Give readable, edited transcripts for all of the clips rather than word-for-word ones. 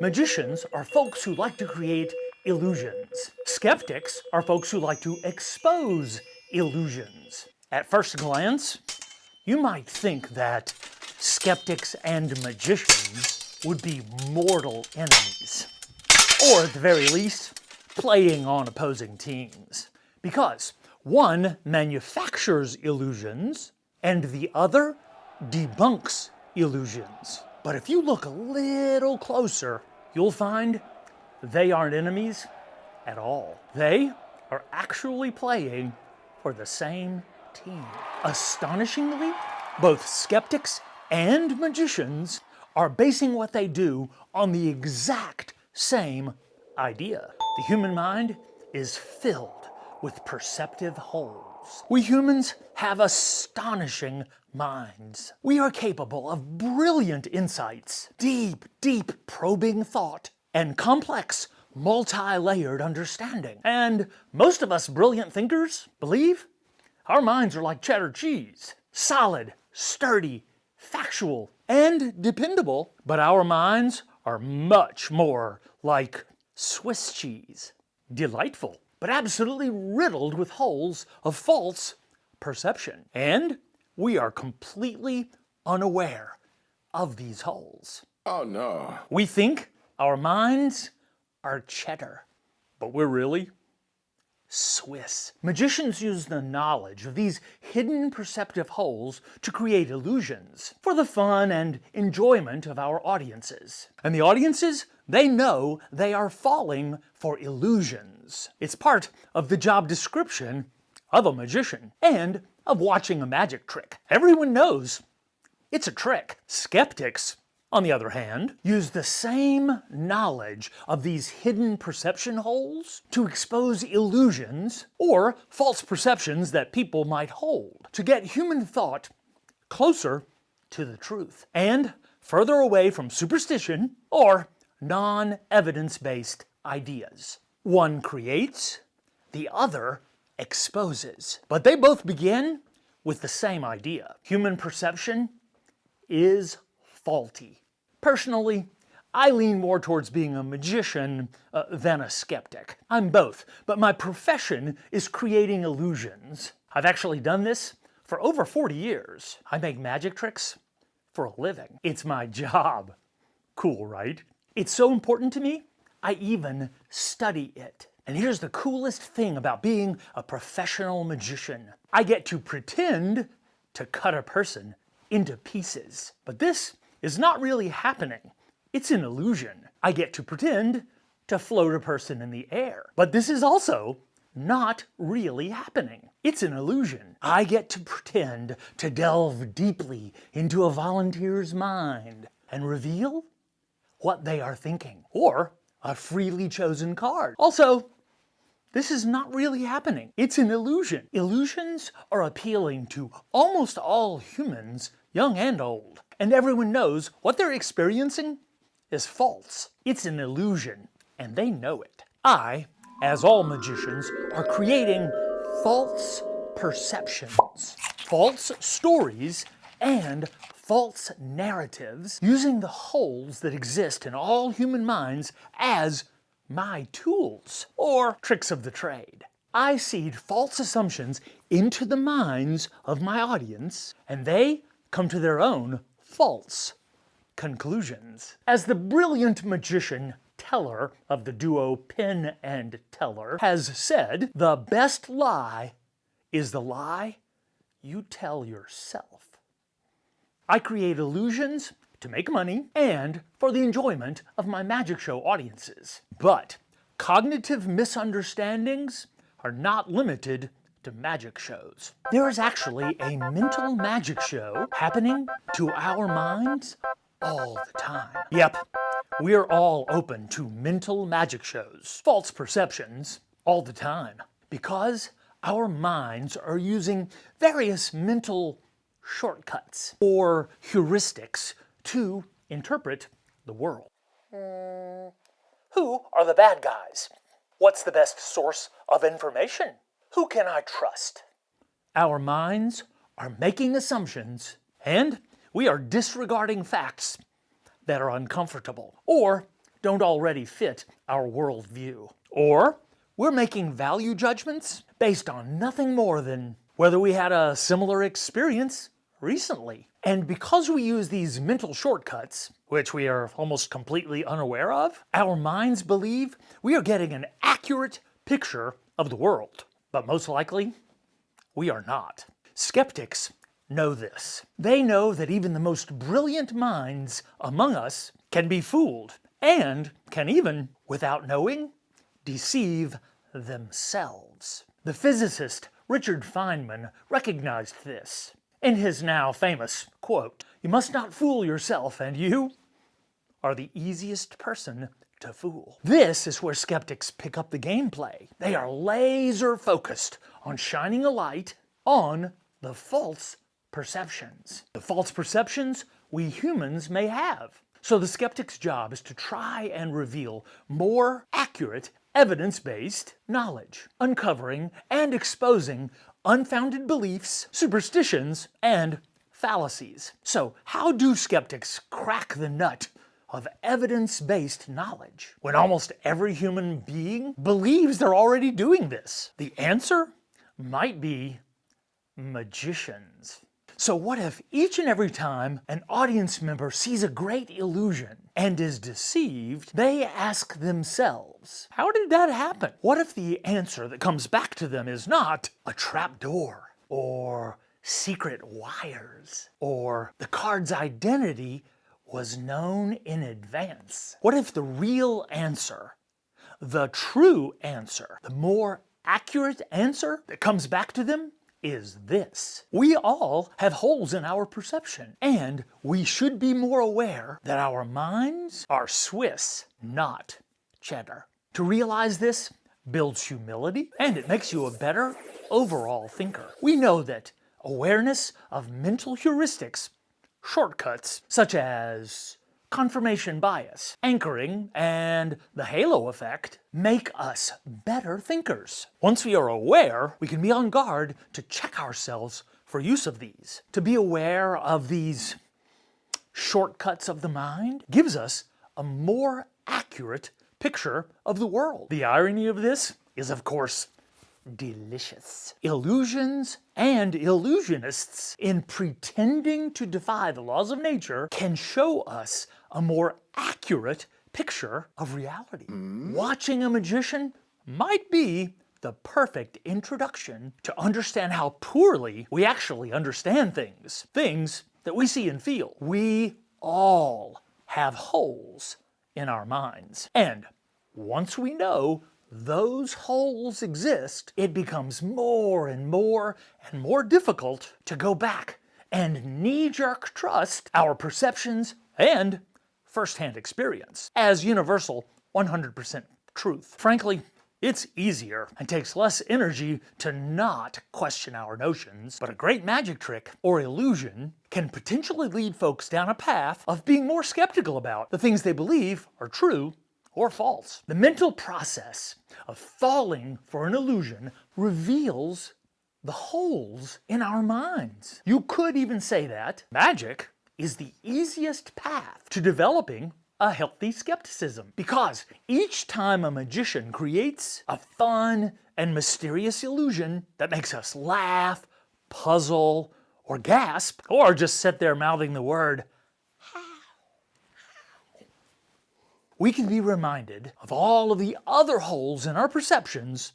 Magicians are folks who like to create illusions. Skeptics are folks who like to expose illusions. At first glance, you might think that skeptics and magicians would be mortal enemies, or at the very least, playing on opposing teams. Because one manufactures illusions and the other debunks illusions. But if you look a little closer, you'll find they aren't enemies at all. They are actually playing for the same team. Astonishingly, both skeptics and magicians are basing what they do on the exact same idea. The human mind is filled with perceptive holes. We humans have astonishing minds. We are capable of brilliant insights, deep probing thought, and complex, multi-layered understanding. And most of us brilliant thinkers believe our minds are like cheddar cheese. Solid, sturdy, factual, and dependable. But our minds are much more like Swiss cheese. Delightful, but absolutely riddled with holes of false perception. And we are completely unaware of these holes. Oh no. We think our minds are cheddar, but we're really Swiss. Magicians use the knowledge of these hidden perceptive holes to create illusions for the fun and enjoyment of our audiences. And the audiences, they know they are falling for illusions. It's part of the job description of a magician and of watching a magic trick. Everyone knows it's a trick. Skeptics, on the other hand, use the same knowledge of these hidden perception holes to expose illusions or false perceptions that people might hold, to get human thought closer to the truth and further away from superstition or non-evidence-based ideas. One creates, the other exposes. But they both begin with the same idea. Human perception is faulty. Personally, I lean more towards being a magician than a skeptic. I'm both, but my profession is creating illusions. I've actually done this for over 40 years. I make magic tricks for a living. It's my job. Cool, right? It's so important to me, I even study it. And here's the coolest thing about being a professional magician. I get to pretend to cut a person into pieces. But this is not really happening. It's an illusion. I get to pretend to float a person in the air. But this is also not really happening. It's an illusion. I get to pretend to delve deeply into a volunteer's mind and reveal what they are thinking, or a freely chosen card. Also, this is not really happening. It's an illusion. Illusions are appealing to almost all humans, young and old. And everyone knows what they're experiencing is false. It's an illusion, and they know it. I, as all magicians, are creating false perceptions, false stories, and false narratives using the holes that exist in all human minds as my tools, or tricks of the trade. I seed false assumptions into the minds of my audience, and they come to their own false conclusions. As the brilliant magician Teller of the duo Penn and Teller has said, the best lie is the lie you tell yourself. I create illusions to make money and for the enjoyment of my magic show audiences. But cognitive misunderstandings are not limited to magic shows. There is actually a mental magic show happening to our minds all the time. Yep, we're all open to mental magic shows, false perceptions, all the time, because our minds are using various mental shortcuts or heuristics to interpret the world. Who are the bad guys? What's the best source of information? Who can I trust? Our minds are making assumptions, and we are disregarding facts that are uncomfortable or don't already fit our worldview. Or we're making value judgments based on nothing more than whether we had a similar experience recently. And because we use these mental shortcuts, which we are almost completely unaware of, our minds believe we are getting an accurate picture of the world. But most likely, we are not. Skeptics know this. They know that even the most brilliant minds among us can be fooled and can even, without knowing, deceive themselves. The physicist Richard Feynman recognized this in his now famous quote, "You must not fool yourself, and you are the easiest person to fool." This is where skeptics pick up the gameplay. They are laser focused on shining a light on the false perceptions. The false perceptions we humans may have. So the skeptic's job is to try and reveal more accurate evidence-based knowledge, uncovering and exposing unfounded beliefs, superstitions, and fallacies. So how do skeptics crack the nut of evidence-based knowledge when almost every human being believes they're already doing this? The answer might be magicians. So what if each and every time an audience member sees a great illusion and is deceived, they ask themselves, how did that happen? What if the answer that comes back to them is not a trap door, or secret wires, or the card's identity was known in advance? What if the real answer, the true answer, the more accurate answer that comes back to them is this: we all have holes in our perception, and we should be more aware that our minds are Swiss, not cheddar. To realize this builds humility, and it makes you a better overall thinker. We know that awareness of mental heuristics, shortcuts such as confirmation bias, anchoring, and the halo effect make us better thinkers. Once we are aware, we can be on guard to check ourselves for use of these. To be aware of these shortcuts of the mind gives us a more accurate picture of the world. The irony of this is, of course, delicious. Illusions and illusionists, in pretending to defy the laws of nature, can show us a more accurate picture of reality. Watching a magician might be the perfect introduction to understand how poorly we actually understand things. Things that we see and feel. We all have holes in our minds. And once we know those holes exist, it becomes more and more difficult to go back and knee-jerk trust our perceptions and first-hand experience as universal 100% truth. Frankly, it's easier and takes less energy to not question our notions, but a great magic trick or illusion can potentially lead folks down a path of being more skeptical about the things they believe are true or false. The mental process of falling for an illusion reveals the holes in our minds. You could even say that magic is the easiest path to developing a healthy skepticism, because each time a magician creates a fun and mysterious illusion that makes us laugh, puzzle, or gasp, or just sit there mouthing the word, we can be reminded of all of the other holes in our perceptions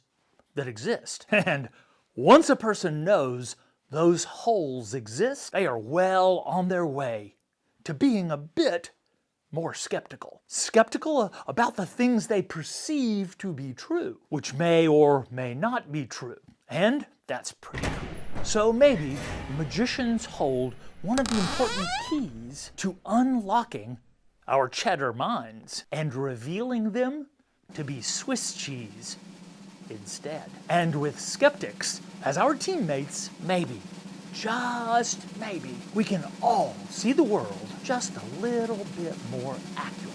that exist. And once a person knows those holes exist, they are well on their way to being a bit more skeptical. Skeptical about the things they perceive to be true, which may or may not be true. And that's pretty cool. So maybe magicians hold one of the important keys to unlocking our cheddar minds and revealing them to be Swiss cheese instead. And with skeptics as our teammates, maybe, just maybe, we can all see the world just a little bit more accurately.